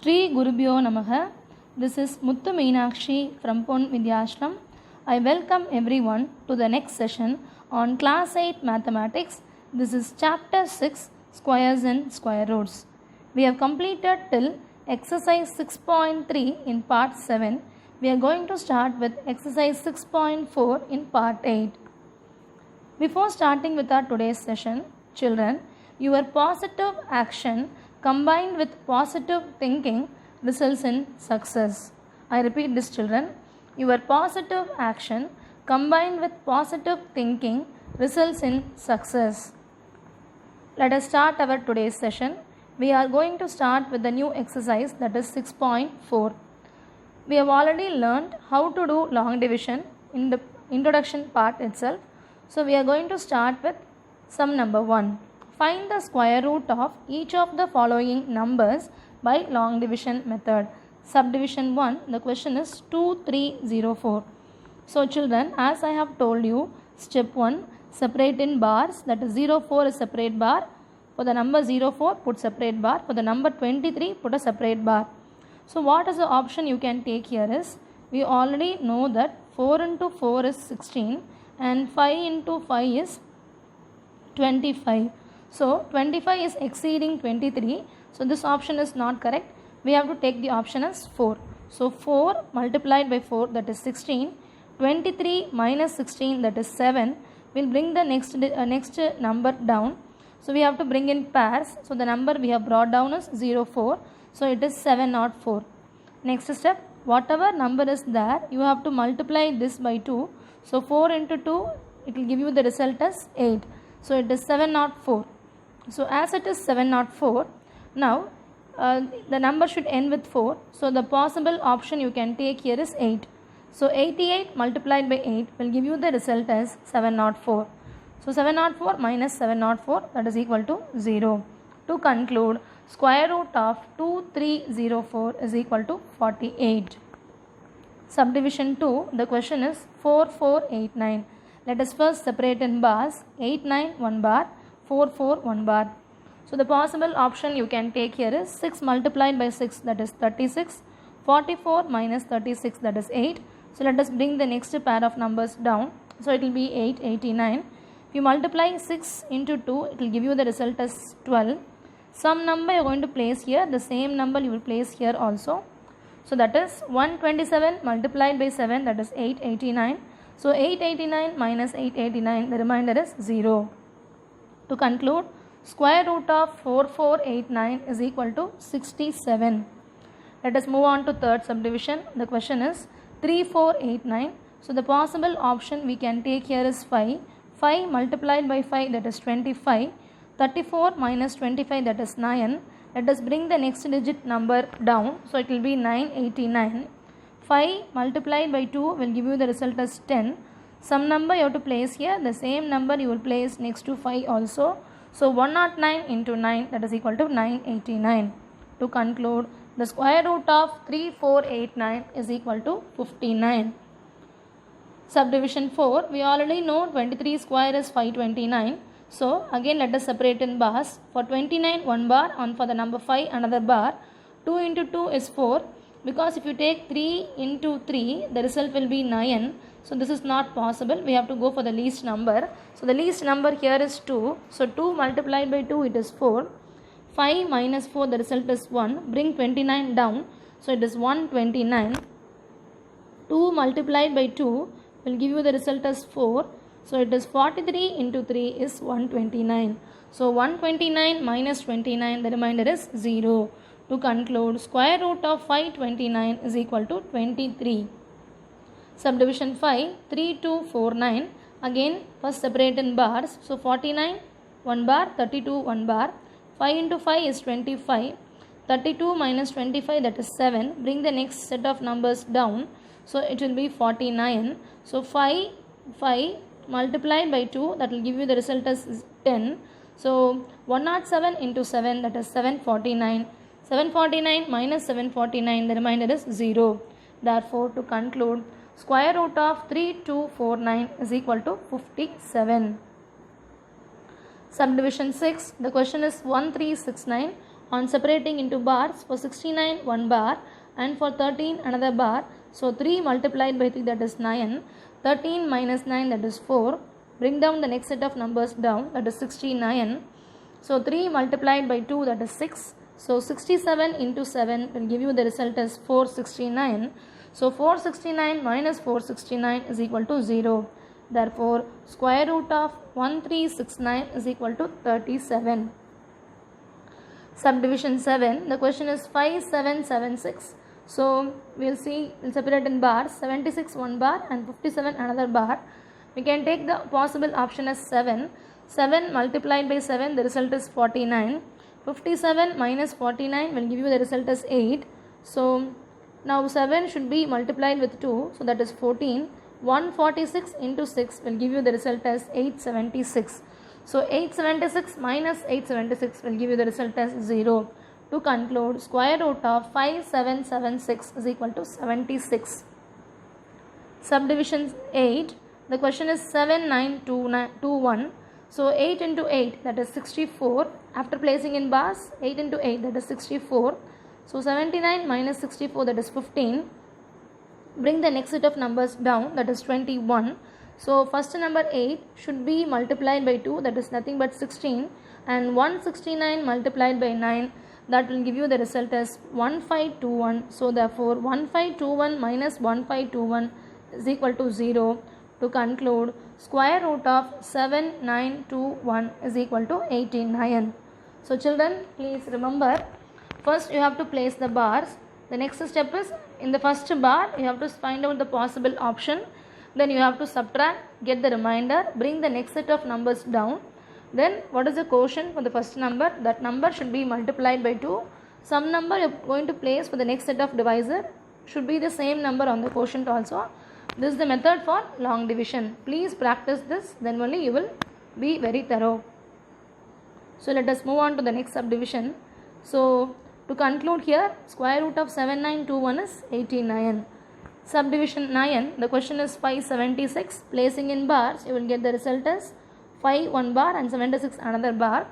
Sri Gurubhyo Namaha. This is Muthu Meenakshi from Pon Vidyashram. I welcome everyone to the next session on Class 8 Mathematics. This is Chapter 6 Squares and Square Roots. We have completed till exercise 6.3 in part 7. We are going to start with exercise 6.4 in part 8. Before starting with our today's session, children, your positive action combined with positive thinking results in success. I repeat this, children. Your positive action combined with positive thinking results in success. Let us start our today's session. We are going to start with the new exercise, that is 6.4. We have already learned how to do long division in the introduction part itself. So we are going to start with sum number 1. Find the square root of each of the following numbers by long division method. Subdivision 1, the question is 2304. So children, as I have told you, step 1, separate in bars, that is 04 is separate bar. For the number 04, put separate bar. For the number 23, put a separate bar. So what is the option you can take here is, we already know that 4 into 4 is 16 and 5 into 5 is 25. So 25 is exceeding 23. So this option is not correct. We have to take the option as 4. So 4 multiplied by 4, that is 16. 23 minus 16, that is 7. We'll bring the next number down. So we have to bring in pairs. So the number we have brought down is 04. So it is 704. Next step, whatever number is there, you have to multiply this by 2. So 4 into 2, it will give you the result as 8. So it is 704. So as it is 704, now the number should end with 4. So the possible option you can take here is 8. So 88 multiplied by 8 will give you the result as 704. So 704 minus 704, that is equal to 0. To conclude, square root of 2304 is equal to 48. Subdivision 2, the question is 4489. Let us first separate in bars. 89 1 bar, 44 1 bar. So the possible option you can take here is 6 multiplied by 6, that is 36. 44 minus 36, that is 8. So let us bring the next pair of numbers down. So it will be 889. If you multiply 6 into 2, it will give you the result as 12. Some number you are going to place here, the same number you will place here also. So that is 127 multiplied by 7, that is 889. So 889 minus 889, the remainder is 0. To conclude, square root of 4489 is equal to 67. Let us move on to third subdivision. The question is 3489. So the possible option we can take here is 5. 5 multiplied by 5, that is 25. 34 minus 25, that is 9. Let us bring the next digit number down. So it will be 989. 5 multiplied by 2 will give you the result as 10. Some number you have to place here. The same number you will place next to 5 also. So 109 into 9, that is equal to 989. To conclude, the square root of 3489 is equal to 59. Subdivision 4, we already know 23 square is 529. So again let us separate in bars. For 29 1 bar, and for the number 5 another bar. 2 into 2 is 4. Because if you take 3 into 3, the result will be 9. So this is not possible. We have to go for the least number. So the least number here is 2. So 2 multiplied by 2, it is 4. 5 minus 4, the result is 1. Bring 29 down. So it is 129. 2 multiplied by 2 will give you the result as 4. So it is 43 into 3 is 129. So 129 minus 29, the remainder is 0. To conclude, square root of 529 is equal to 23. Subdivision 5, 3249. Again, first separate in bars. So 49 1 bar, 32 1 bar. 5 into 5 is 25. 32 minus 25, that is 7. Bring the next set of numbers down. So it will be 49. So 5 multiplied by 2, that will give you the result as 10. So 107 into 7, that is 749. 749 minus 749, the remainder is 0. Therefore, to conclude, square root of 3249 is equal to 57. Subdivision 6, the question is 1369. On separating into bars, for 69 1 bar and for 13 another bar. So 3 multiplied by 3 that is 9, 13 minus 9 that is 4. Bring down the next set of numbers down, that is 69. So 3 multiplied by 2 that is 6. So 67 into 7 will give you the result as 469. So 469 minus 469 is equal to 0. Therefore, square root of 1369 is equal to 37. Subdivision 7, the question is 5776. So we'll see, we'll separate in bars, 76 1 bar and 57 another bar. We can take the possible option as 7. 7 multiplied by 7, the result is 49. 57 minus 49 will give you the result as 8. So now 7 should be multiplied with 2, so that is 14. 146 into 6 will give you the result as 876. So 876 minus 876 will give you the result as 0. To conclude, square root of 5776 is equal to 76. Subdivision 8, the question is 7921. So 8 into 8 that is 64. After placing in bars, 8 into 8 that is 64. So 79 minus 64 that is 15. Bring the next set of numbers down, that is 21. So first number 8 should be multiplied by 2, that is nothing but 16, and 169 multiplied by 9, that will give you the result as 1521. So therefore 1521 minus 1521 is equal to 0. To conclude, square root of 7921 is equal to 89. So children, please remember, first you have to place the bars. The next step is, in the first bar you have to find out the possible option, then you have to subtract, get the remainder, bring the next set of numbers down. Then what is the quotient for the first number? That number should be multiplied by 2. Some number you are going to place for the next set of divisor should be the same number on the quotient also. This is the method for long division. Please practice this, then only you will be very thorough. So let us move on to the next subdivision. So to conclude here, square root of 7921 is 89. Subdivision 9, the question is 576. Placing in bars, you will get the result as 5 1 bar and 76 another bar.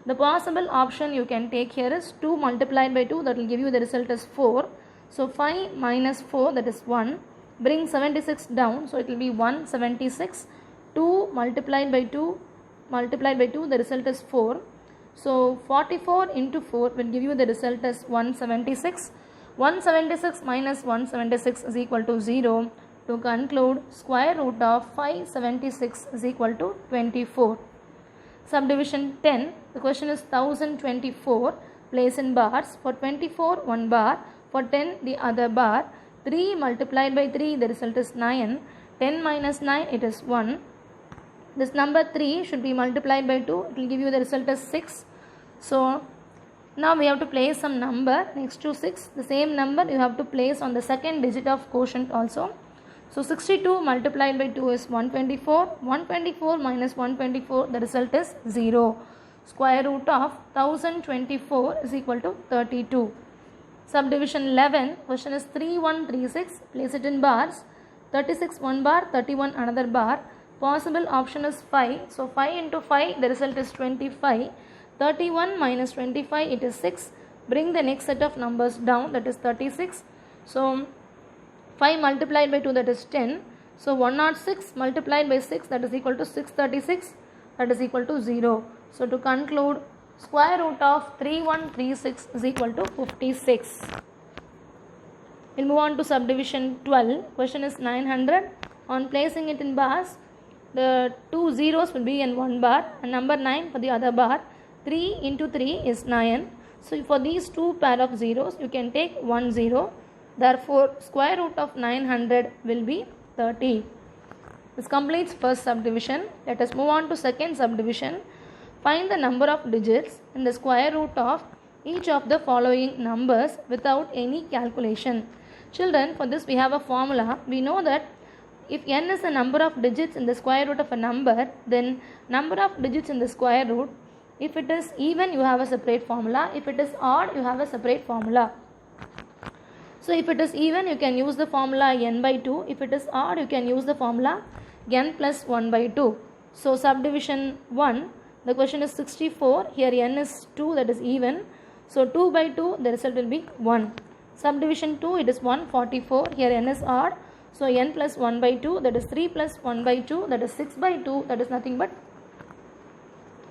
The possible option you can take here is 2 multiplied by 2, that will give you the result as 4. So 5 minus 4, that is 1. Bring 76 down, so it will be 176. 2 multiplied by 2, the result is 4. So 44 into 4 will give you the result as 176. 176 minus 176 is equal to 0. To conclude, square root of 576 is equal to 24. Subdivision 10, the question is 1024. Place in bars. For 24 1 bar, for 10 the other bar. 3 multiplied by 3, the result is 9. 10 minus 9, it is 1. This number 3 should be multiplied by 2, it will give you the result as 6. So now we have to place some number next to 6. The same number you have to place on the second digit of quotient also. So 62 multiplied by 2 is 124. 124 minus 124, the result is 0. Square root of 1024 is equal to 32. Subdivision 11, question is 3136. Place it in bars. 36 1 bar, 31 another bar. Possible option is 5. So 5 into 5, the result is 25. 31 minus 25, it is 6. Bring the next set of numbers down, that is 36. So 5 multiplied by 2, that is 10. So 106 multiplied by 6, that is equal to 636, that is equal to 0. So to conclude, square root of 3136 is equal to 56. We'll move on to subdivision 12. Question is 900. On placing it in bars, the two zeros will be in one bar and number 9 for the other bar. 3 into 3 is 9. So for these two pair of zeros, you can take 1 0. Therefore, square root of 900 will be 30. This completes first subdivision. Let us move on to second subdivision. Find the number of digits in the square root of each of the following numbers without any calculation. Children, for this we have a formula. We know that if n is the number of digits in the square root of a number, then number of digits in the square root, if it is even, you have a separate formula. If it is odd, you have a separate formula. So if it is even, you can use the formula n by 2. If it is odd, you can use the formula n plus 1 by 2. So subdivision 1, the question is 64. Here n is 2, that is even. So 2 by 2, the result will be 1. Subdivision 2, it is 144. Here n is odd. So n plus 1 by 2, that is 3 plus 1 by 2, that is 6 by 2, that is nothing but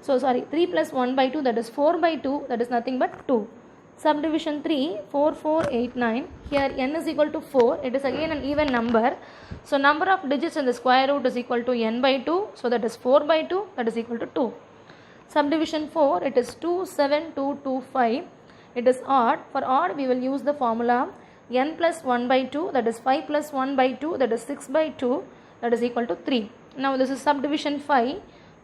3 plus 1 by 2, that is 4 by 2, that is nothing but 2. Subdivision 3, 4, 4, 8, 9. Here n is equal to 4. It is again an even number. So number of digits in the square root is equal to n by 2. So that is 4 by 2, that is equal to 2. Subdivision 4, it is 2, 7, 2, 2, 5. It is odd. For odd, we will use the formula n plus 1 by 2, that is 5 plus 1 by 2, that is 6 by 2, that is equal to 3. Now this is subdivision 5.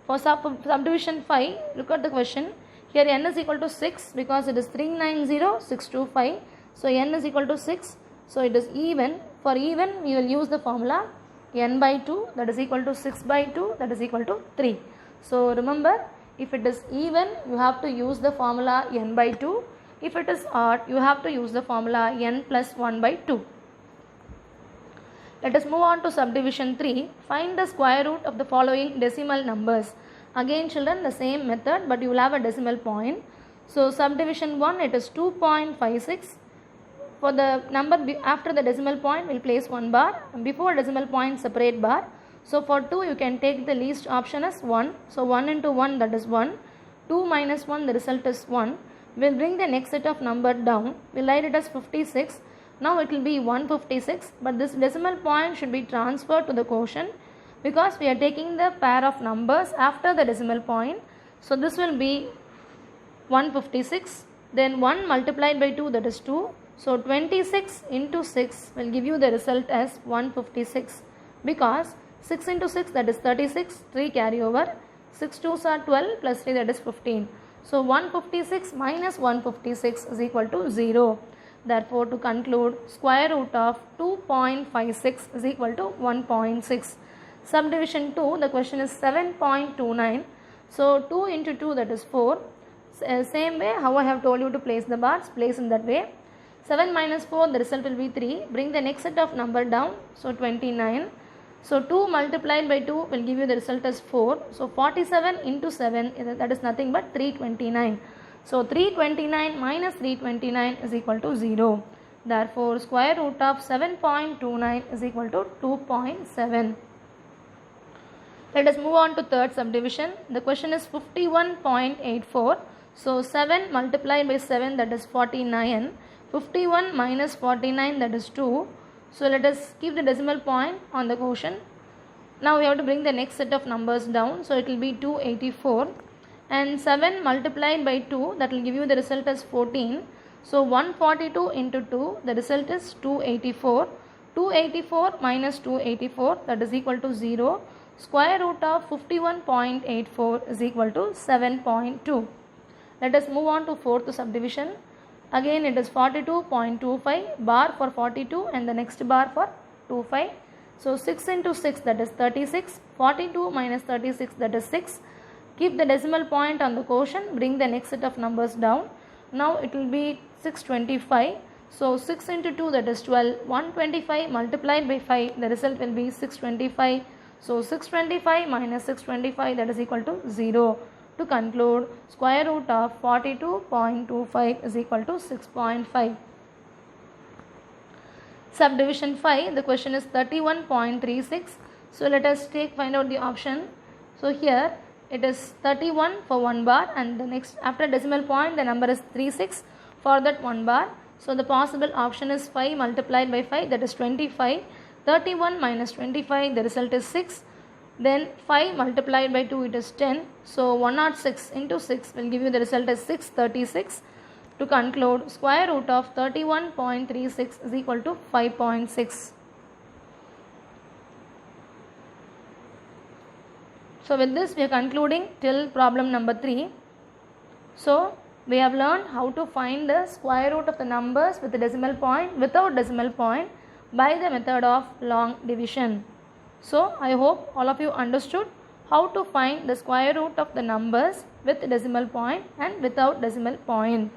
For subdivision 5, look at the question. Here n is equal to 6 because it is 390,625. So n is equal to 6. So it is even. For even, we will use the formula n by 2, that is equal to 6 by 2, that is equal to 3. So remember, if it is even, you have to use the formula n by 2. If it is odd, you have to use the formula n plus 1 by 2. Let us move on to subdivision 3. Find the square root of the following decimal numbers. Again children, the same method, but you will have a decimal point. So subdivision 1, it is 2.56. For the number after the decimal point, we will place 1 bar. Before decimal point, separate bar. So for 2, you can take the least option as 1. So 1 into 1, that is 1. 2 minus 1, the result is 1. We will bring the next set of number down. We will write it as 56. Now it will be 156. But this decimal point should be transferred to the quotient, because we are taking the pair of numbers after the decimal point. So this will be 156. Then 1 multiplied by 2, that is 2. So 26 into 6 will give you the result as 156. Because 6 into 6, that is 36. 3 carry over. 6 2s are 12 plus 3, that is 15. So 156 minus 156 is equal to 0. Therefore, to conclude, square root of 2.56 is equal to 1.6. Subdivision 2, the question is 7.29. So 2 into 2, that is 4. Same way how I have told you to place the bars, place in that way. 7 minus 4, the result will be 3. Bring the next set of number down. So 29. So 2 multiplied by 2 will give you the result as 4. So 47 into 7, that is nothing but 329. So 329 minus 329 is equal to 0. Therefore, square root of 7.29 is equal to 2.7. Let us move on to third subdivision. The question is 51.84. So 7 multiplied by 7, that is 49. 51 minus 49, that is 2. So let us keep the decimal point on the quotient. Now we have to bring the next set of numbers down. So it will be 284. And 7 multiplied by 2, that will give you the result as 14. So 142 into 2, the result is 284. 284 minus 284, that is equal to 0. Square root of 51.84 is equal to 7.2. Let us move on to fourth subdivision. Again it is 42.25, bar for 42 and the next bar for 25. So 6 into 6, that is 36. 42 minus 36, that is 6. Keep the decimal point on the quotient. Bring the next set of numbers down. Now it will be 625. So 6 into 2, that is 12. 125 multiplied by 5, the result will be 625. So 625 minus 625, that is equal to 0. To conclude, square root of 42.25 is equal to 6.5. Subdivision 5, the question is 31.36. So let us find out the option. So here it is 31 for 1 bar, and the next after decimal point the number is 36 for that 1 bar. So the possible option is 5 multiplied by 5, that is 25. 31 minus 25, the result is 6. Then 5 multiplied by 2, it is 10. So 106 into 6 will give you the result as 636. To conclude, square root of 31.36 is equal to 5.6. So with this we are concluding till problem number 3. So we have learned how to find the square root of the numbers with the decimal point, without decimal point, by the method of long division. So I hope all of you understood how to find the square root of the numbers with decimal point and without decimal point.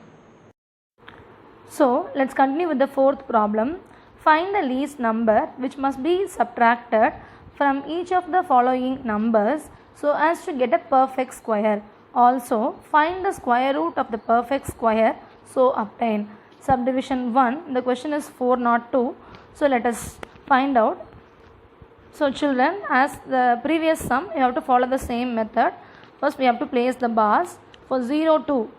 So let's continue with the fourth problem. Find the least number which must be subtracted from each of the following numbers so as to get a perfect square. Also, find the square root of the perfect square So obtain. Subdivision 1, the question is 402. So let us find out. So children, as the previous sum, you have to follow the same method. First we have to place the bars. For 0, 2,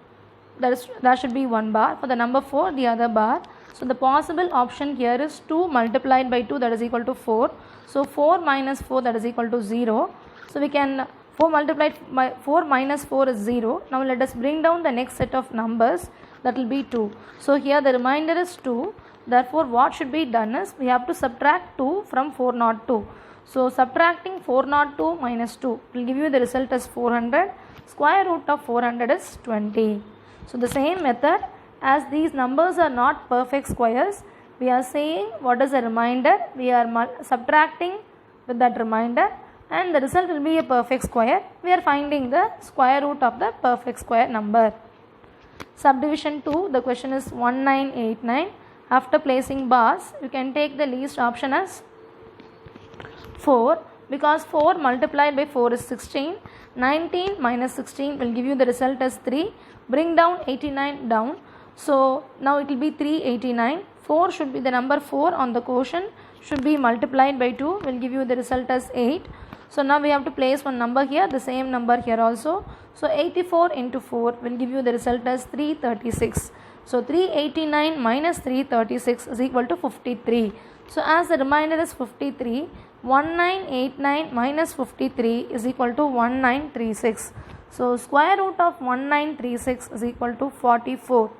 that should be one bar. For the number 4, the other bar. So the possible option here is 2 multiplied by 2, that is equal to 4. So 4 minus 4, that is equal to 0. So we can 4 multiplied by 4 minus 4 is 0. Now let us bring down the next set of numbers, that will be 2. So here the remainder is 2. Therefore what should be done is we have to subtract 2 from 402. So subtracting 402 minus 2 will give you the result as 400. Square root of 400 is 20. So the same method, as these numbers are not perfect squares, we are saying what is the remainder, we are subtracting with that remainder, and the result will be a perfect square. We are finding the square root of the perfect square number. Subdivision 2, the question is 1989. After placing bars, you can take the least option as 4, because 4 multiplied by 4 is 16. 19 minus 16 will give you the result as 3. Bring down 89 down. So now it will be 389. 4 should be the number 4 on the quotient, should be multiplied by 2, will give you the result as 8. So now we have to place one number here, the same number here also. So 84 into 4 will give you the result as 336. So 389 minus 336 is equal to 53. So as the remainder is 53, 1989 minus 53 is equal to 1936. So square root of 1936 is equal to 44.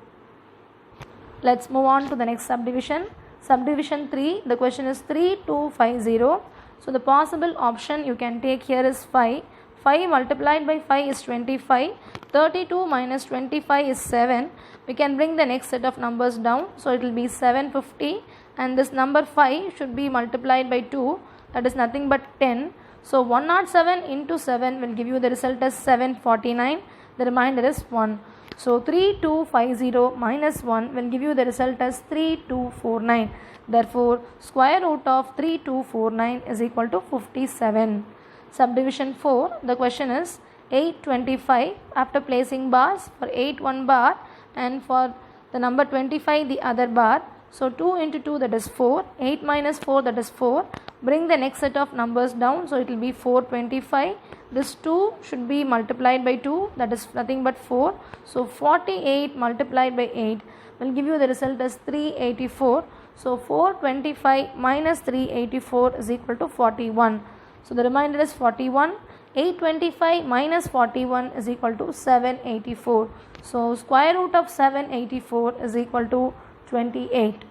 Let's move on to the next subdivision. Subdivision 3, the question is 3250. So the possible option you can take here is 5. 5 multiplied by 5 is 25. 32 minus 25 is 7. We can bring the next set of numbers down. So it will be 750, and this number 5 should be multiplied by 2, that is nothing but 10. So 107 into 7 will give you the result as 749. The remainder is 1. So 3250 minus 1 will give you the result as 3249. Therefore square root of 3249 is equal to 57. Subdivision 4, the question is 825. After placing bars, for 8 one bar, and for the number 25 the other bar. So 2 into 2, that is 4. 8 minus 4, that is 4. Bring the next set of numbers down. So it will be 425. This 2 should be multiplied by 2, that is nothing but 4. So 48 multiplied by 8 will give you the result as 384. So 425 minus 384 is equal to 41. So the remainder is 41. 825 minus 41 is equal to 784. So square root of 784 is equal to 28.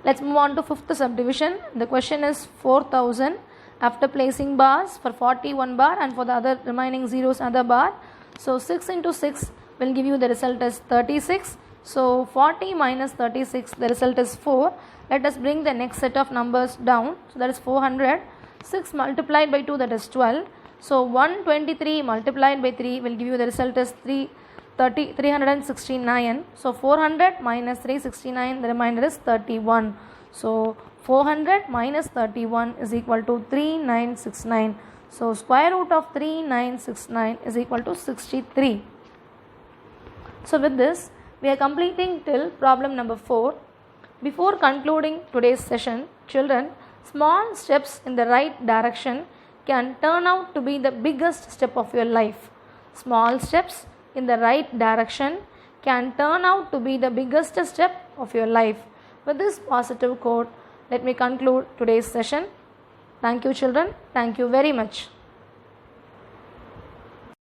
Let's move on to fifth subdivision. The question is 4000. After placing bars, for 41 bar and for the other remaining zeros other bar. So 6 into 6 will give you the result as 36. So 40 minus 36, the result is 4. Let us bring the next set of numbers down. So that is 400. 6 multiplied by 2, that is 12. So 123 multiplied by 3 will give you the result as 369. So 400 minus 369, the remainder is 31. So 400 minus 31 is equal to 3969. So square root of 3969 is equal to 63. So with this, we are completing till problem number 4. Before concluding today's session, children, small steps in the right direction can turn out to be the biggest step of your life. Small steps in the right direction can turn out to be the biggest step of your life. With this positive quote, let me conclude today's session. Thank you, children. Thank you very much.